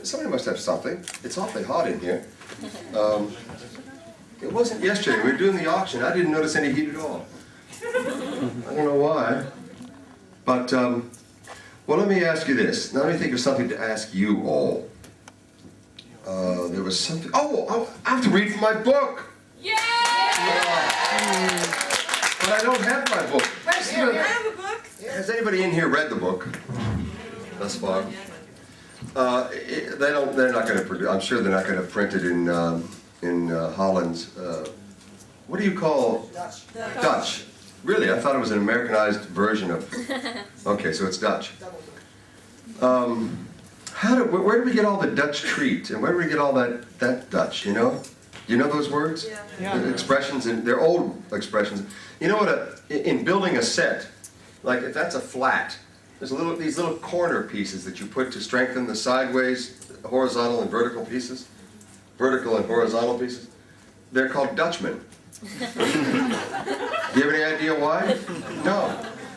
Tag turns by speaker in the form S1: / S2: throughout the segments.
S1: Somebody must have something. It's awfully hot in here. It wasn't yesterday. We were doing the auction. I didn't notice any heat at all. I don't know why. But, well, let me ask you this. Now, let me think of something to ask you all. There was something... Oh, I have to read from my book!
S2: Yay!
S1: But I don't have my book.
S2: I have a book.
S1: Has anybody in here read the book thus far? They're not going to produce... I'm sure they're not going to print it in Holland's... what do you call... Dutch. Really? I thought it was an Americanized version of... Okay, so it's Dutch. Where did we get all the Dutch treat? And where did we get all that Dutch, you know? You know those words?
S2: Yeah.
S1: The expressions, and they're old expressions. You know what, in building a set, like if that's a flat, there's these little corner pieces that you put to strengthen the sideways, horizontal and vertical pieces. Vertical and horizontal pieces. They're called Dutchmen. Do you have any idea why? No.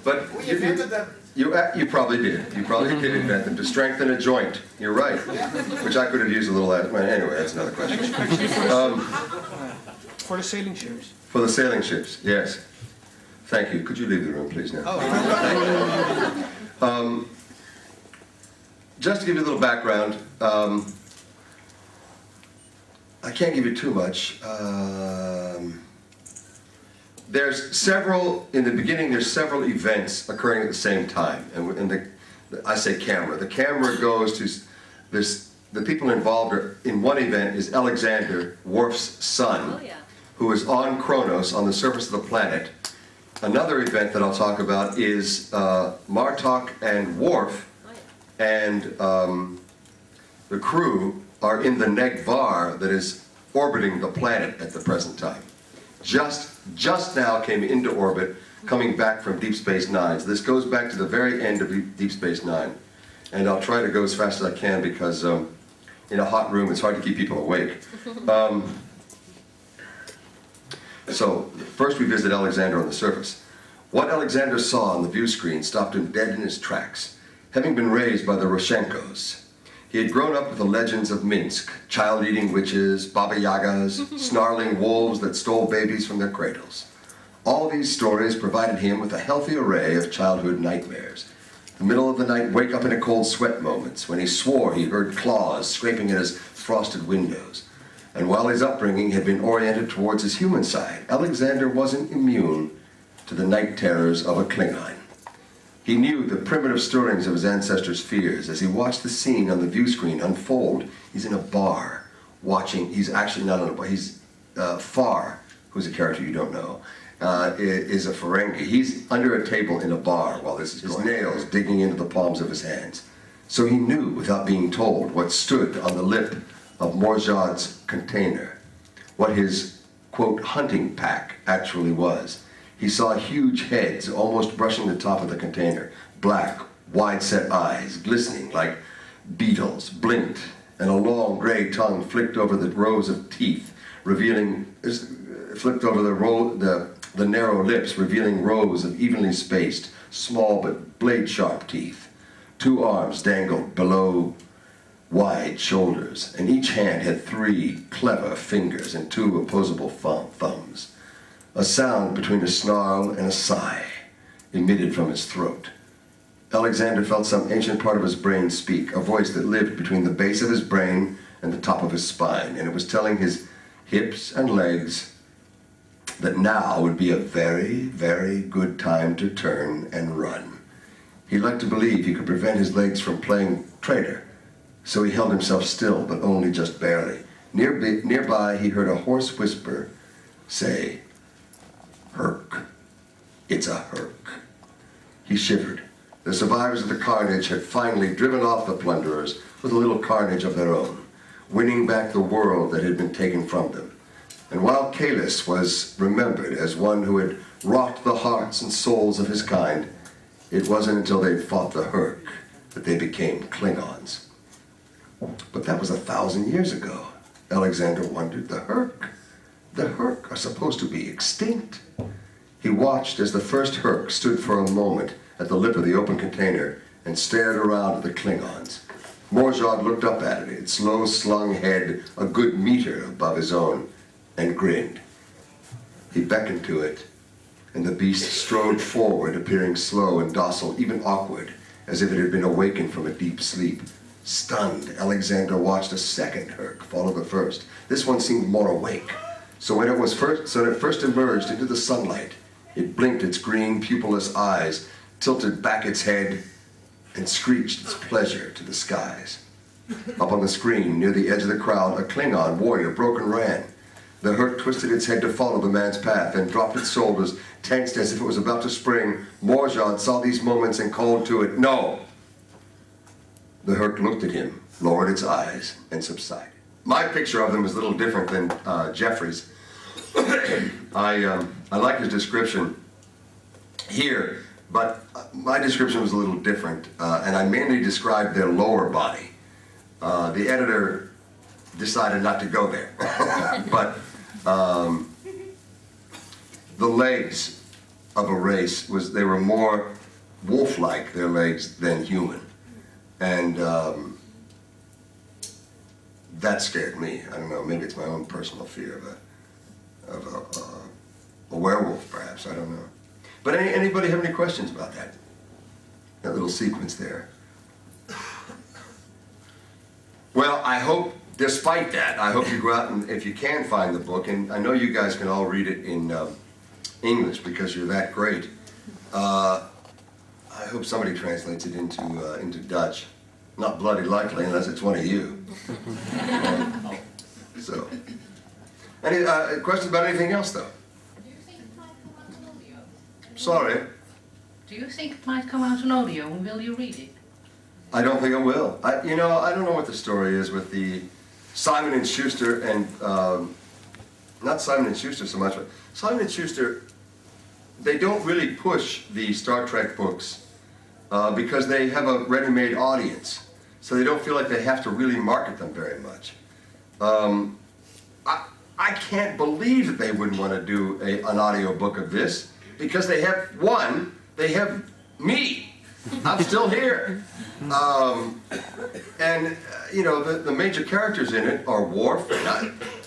S1: But
S3: We invented them.
S1: you probably did. You probably did invent them to strengthen a joint. You're right. Which I could have used a little anyway, that's another question.
S3: For the sailing ships.
S1: For the sailing ships, yes. Thank you. Could you leave the room, please, now?
S3: Oh,
S1: Just to give you a little background, I can't give you too much. In the beginning, there's several events occurring at the same time. And I say camera. The camera goes to the people involved in one event is Alexander, Worf's son, who is on Kronos, on the surface of the planet. Another event that I'll talk about is Martok and Worf and the crew are in the Negvar that is orbiting the planet at the present time. Just now came into orbit, coming back from Deep Space Nine. So this goes back to the very end of Deep Space Nine. And I'll try to go as fast as I can because in a hot room it's hard to keep people awake. So first we visit Alexander on the surface. What Alexander saw on the view screen stopped him dead in his tracks, having been raised by the Roshenkos. He had grown up with the legends of Minsk, child-eating witches, Baba Yagas, snarling wolves that stole babies from their cradles. All these stories provided him with a healthy array of childhood nightmares. The middle of the night wake up in a cold sweat moments when he swore he heard claws scraping at his frosted windows. And while his upbringing had been oriented towards his human side, Alexander wasn't immune to the night terrors of a Klingon. He knew the primitive stirrings of his ancestors' fears as he watched the scene on the view screen unfold. He's in a bar watching, he's actually not in a bar, he's Far, who's a character you don't know, is a Ferengi. He's under a table in a bar while this is his nails digging into the palms of his hands. So he knew, without being told, what stood on the lip of Morjad's container, what his, quote, hunting pack actually was. He saw huge heads almost brushing the top of the container, black, wide-set eyes, glistening like beetles, blinked, and a long gray tongue flicked over the rows of teeth, flipped over the narrow lips, revealing rows of evenly spaced, small but blade-sharp teeth. 2 arms dangled below wide shoulders, and each hand had 3 clever fingers and 2 opposable thumbs. A sound between a snarl and a sigh emitted from his throat. Alexander felt some ancient part of his brain speak, a voice that lived between the base of his brain and the top of his spine, and it was telling his hips and legs that now would be a very, very good time to turn and run. He liked to believe he could prevent his legs from playing traitor, so he held himself still, but only just barely. Nearby, he heard a hoarse whisper say, "Herc. It's a Herc." He shivered. The survivors of the carnage had finally driven off the plunderers with a little carnage of their own, winning back the world that had been taken from them. And while Kalis was remembered as one who had wrought the hearts and souls of his kind, it wasn't until they fought the Herc that they became Klingons. But that was 1,000 years ago. Alexander wondered, the Herc are supposed to be extinct. He watched as the first Herc stood for a moment at the lip of the open container and stared around at the Klingons. Morjad looked up at it, its low-slung head a good meter above his own, and grinned. He beckoned to it, and the beast strode forward, appearing slow and docile, even awkward, as if it had been awakened from a deep sleep. Stunned, Alexander watched a second Herc follow the first. This one seemed more awake. So when it first emerged into the sunlight, it blinked its green, pupilless eyes, tilted back its head, and screeched its pleasure to the skies. Up on the screen, near the edge of the crowd, a Klingon warrior broke and ran. The Herc twisted its head to follow the man's path, then dropped its shoulders, tensed as if it was about to spring. Morjad saw these moments and called to it, "No!" The Herc looked at him, lowered its eyes, and subsided. My picture of them was a little different than Jeffrey's. I like his description here, but my description was a little different, and I mainly described their lower body. The editor decided not to go there, but the legs of a race they were more wolf-like, their legs, than human, and that scared me. I don't know, maybe it's my own personal fear of a werewolf, perhaps, I don't know. But anybody have any questions about that little sequence there? Well, I hope, despite that, I hope you go out and, if you can find the book, and I know you guys can all read it in English because you're that great. I hope somebody translates it into Dutch. Not bloody likely unless it's one of you. So, any questions about anything else, though?
S2: Do you think it might come out on audio?
S1: Sorry,
S2: Do you think it might come out on audio, and will you read it?
S1: I don't think it will. I don't know what the story is with the Simon and Schuster and not Simon and Schuster so much, but Simon and Schuster. They don't really push the Star Trek books because they have a ready-made audience. So they don't feel like they have to really market them very much. I can't believe that they wouldn't want to do an audio book of this because they have me. I'm still here. And the major characters in it are Worf.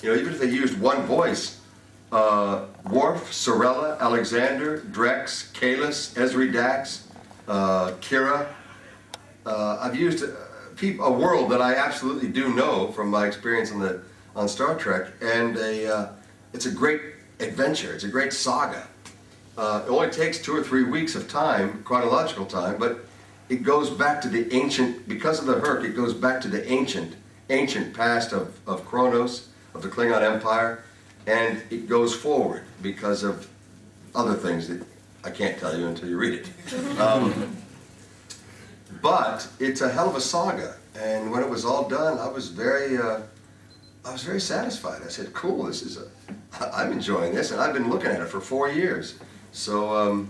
S1: Even if they used one voice, Worf, Sorella, Alexander, Drex, Kahless, Ezri Dax, Kira. I've used a world that I absolutely do know from my experience on Star Trek, and it's a great adventure. It's a great saga. It only takes 2 or 3 weeks of time, chronological time, but it goes back to the ancient, because of the Herc, it goes back to the ancient past of Kronos, of the Klingon Empire, and it goes forward because of other things that I can't tell you until you read it. But it's a hell of a saga, and when it was all done, I was very satisfied. I said, "Cool, I'm enjoying this," and I've been looking at it for 4 years. So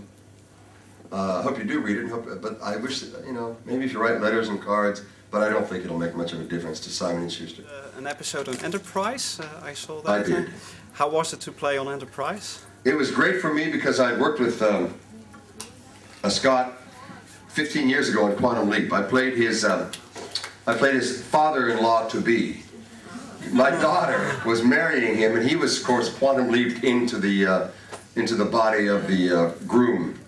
S1: I hope you do read it. But I wish that, maybe if you write letters and cards, but I don't think it'll make much of a difference to Simon and Schuster.
S3: An episode on Enterprise, I saw that.
S1: I did.
S3: How was it to play on Enterprise?
S1: It was great for me because I worked with a Scot 15 years ago in Quantum Leap. I played his father-in-law to be. My daughter was marrying him, and he was, of course, quantum leaped into the body of the groom.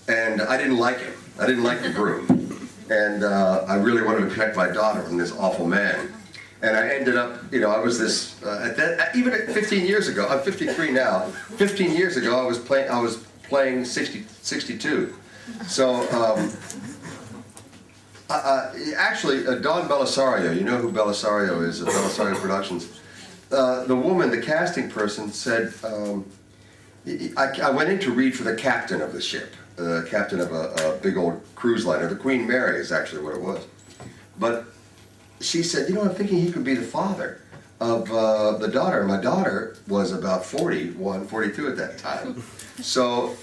S1: And I didn't like him. I didn't like the groom. And I really wanted to protect my daughter from this awful man. And I ended up, I was this, even at 15 years ago, I'm 53 now, 15 years ago I was playing 62. So, actually, Don Belisario, you know who Belisario is, Belisario Productions. The woman, the casting person, said, I went in to read for the captain of the ship, the captain of a big old cruise liner. The Queen Mary is actually what it was. But she said, I'm thinking he could be the father of the daughter. My daughter was about 41, 42 at that time. So,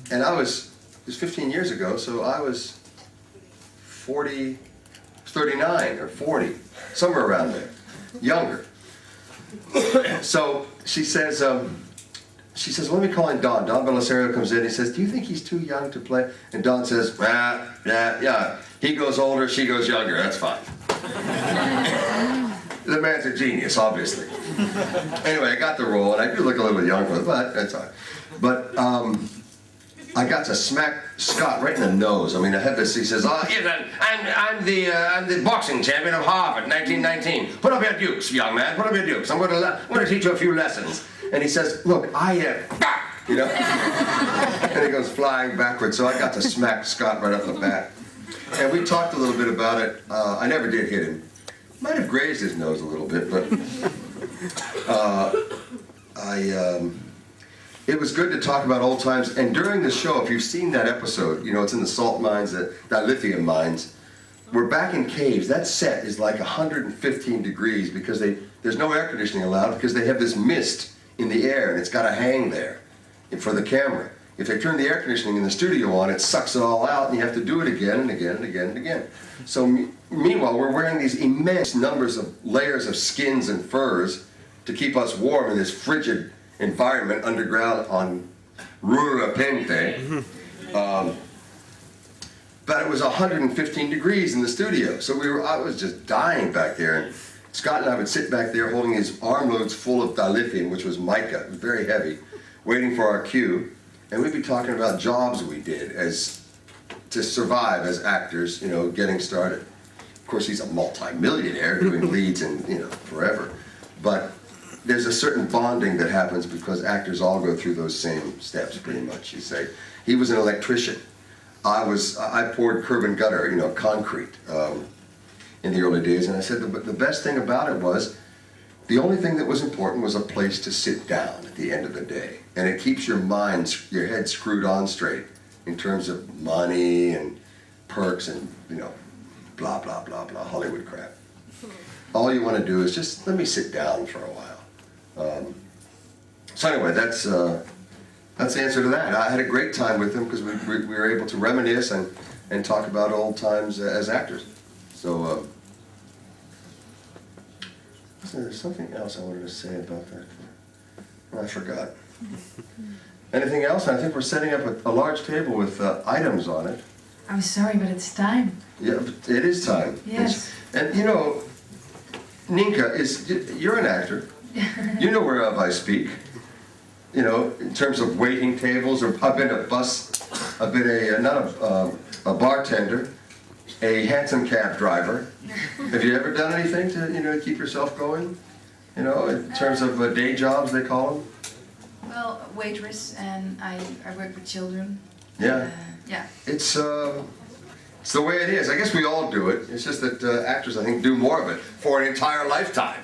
S1: and it was 15 years ago, so I was 39 or 40, somewhere around there, younger. So she says, let me call in Don. Don Belisario comes in, he says, do you think he's too young to play? And Don says, yeah. He goes older, she goes younger, that's fine. The man's a genius, obviously. Anyway, I got the role, and I do look a little bit young for it, but that's all right. But I got to smack Scott right in the nose. I mean, I had this, he says, "Oh, yes, I'm the boxing champion of Harvard, 1919. Put up your dukes, young man, put up your dukes. I'm going to teach you a few lessons." And he says, "Look, I am," you know? And he goes flying backwards, so I got to smack Scott right off the bat. And we talked a little bit about it. I never did hit him. Might have grazed his nose a little bit, but it was good to talk about old times. And during the show, if you've seen that episode, you know, it's in the salt mines, that lithium mines. We're back in caves. That set is like 115 degrees because there's no air conditioning allowed because they have this mist in the air and it's got to hang there for the camera. If they turn the air conditioning in the studio on, it sucks it all out and you have to do it again and again and again and again. So meanwhile, we're wearing these immense numbers of layers of skins and furs to keep us warm in this frigid environment underground on Rura Pente. But it was 115 degrees in the studio, so I was just dying back there. And Scott and I would sit back there holding his armloads full of dilithium, which was mica, it was very heavy, waiting for our cue. And we'd be talking about jobs we did to survive as actors, you know, getting started. Of course, he's a multi-millionaire doing leads and, you know, forever. But there's a certain bonding that happens because actors all go through those same steps, pretty much. You say, he was an electrician. I poured curb and gutter, you know, concrete in the early days. And I said the best thing about it was the only thing that was important was a place to sit down at the end of the day. And it keeps your head screwed on straight in terms of money and perks and, you know, blah, blah, blah, blah, Hollywood crap. All you want to do is just let me sit down for a while. So anyway, that's the answer to that. I had a great time with him because we were able to reminisce and talk about old times as actors. So there's something else I wanted to say about that. I forgot. Anything else? I think we're setting up a large table with items on it.
S4: I'm sorry, but it's time.
S1: Yeah, it is time.
S4: Yes.
S1: And you know, Ninka, you're an actor. You know whereof I speak. You know, in terms of waiting tables, or I've been a bartender, a hansom cab driver. Have you ever done anything to, you know, keep yourself going? You know, in terms of day jobs, they call them?
S4: Well, waitress, and I work with children.
S1: Yeah.
S4: Yeah.
S1: It's the way it is. I guess we all do it. It's just that actors, I think, do more of it for an entire lifetime.